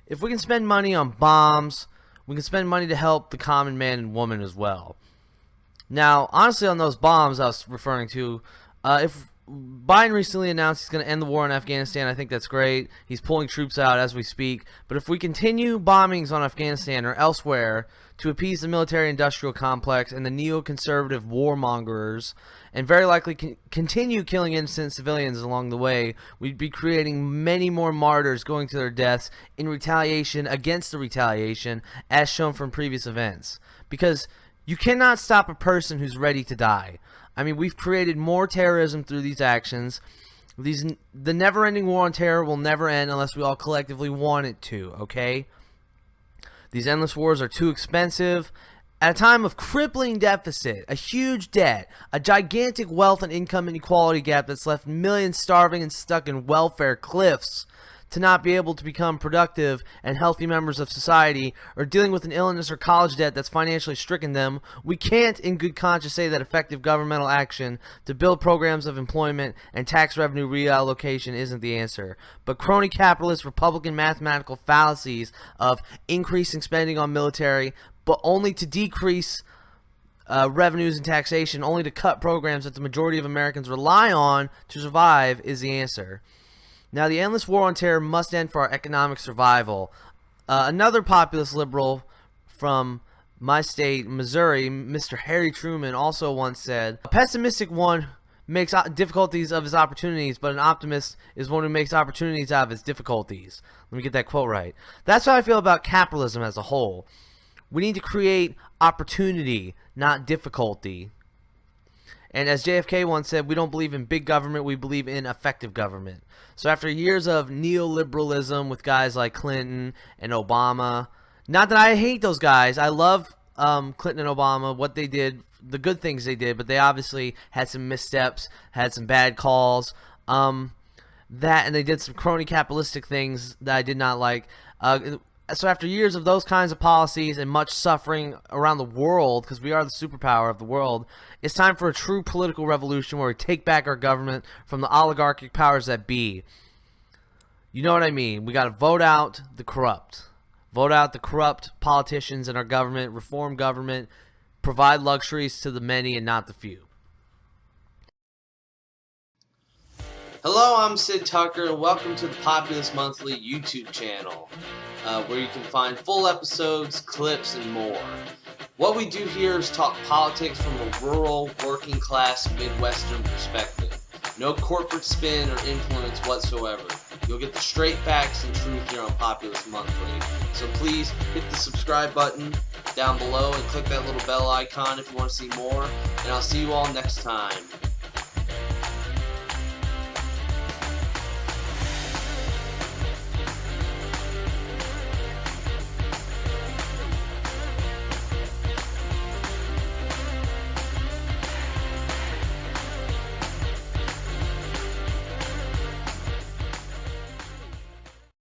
if we can spend money on bombs, we can spend money to help the common man and woman as well. Now, honestly, on those bombs I was referring to, if Biden recently announced he's going to end the war in Afghanistan, I think that's great. He's pulling troops out as we speak. But if we continue bombings on Afghanistan or elsewhere to appease the military-industrial complex and the neoconservative warmongers, and very likely continue killing innocent civilians along the way, we'd be creating many more martyrs going to their deaths in retaliation against the retaliation, as shown from previous events. Because you cannot stop a person who's ready to die. I mean, we've created more terrorism through these actions. The never-ending war on terror will never end unless we all collectively want it to, okay? These endless wars are too expensive. At a time of crippling deficit, a huge debt, a gigantic wealth and income inequality gap that's left millions starving and stuck in welfare cliffs to not be able to become productive and healthy members of society, or dealing with an illness or college debt that's financially stricken them, we can't in good conscience say that effective governmental action to build programs of employment and tax revenue reallocation isn't the answer. But crony capitalist Republican mathematical fallacies of increasing spending on military, but only to decrease revenues and taxation, only to cut programs that the majority of Americans rely on to survive, is the answer. Now, the endless war on terror must end for our economic survival. Another populist liberal from my state, Missouri, Mr. Harry Truman, also once said, "A pessimistic one makes difficulties of his opportunities, but an optimist is one who makes opportunities out of his difficulties." Let me get that quote right. That's how I feel about capitalism as a whole. We need to create opportunity, not difficulty. And as JFK once said, we don't believe in big government, we believe in effective government. So after years of neoliberalism with guys like Clinton and Obama, not that I hate those guys, I love Clinton and Obama, what they did, the good things they did, but they obviously had some missteps, had some bad calls, and they did some crony capitalistic things that I did not like. So after years of those kinds of policies and much suffering around the world, because we are the superpower of the world, it's time for a true political revolution where we take back our government from the oligarchic powers that be. You know what I mean? We got to vote out the corrupt. Vote out the corrupt politicians in our government, reform government, provide luxuries to the many and not the few. Hello, I'm Sid Tucker, and welcome to the Populist Monthly YouTube channel, where you can find full episodes, clips, and more. What we do here is talk politics from a rural, working-class, Midwestern perspective. No corporate spin or influence whatsoever. You'll get the straight facts and truth here on Populist Monthly. So please hit the subscribe button down below and click that little bell icon if you want to see more. And I'll see you all next time.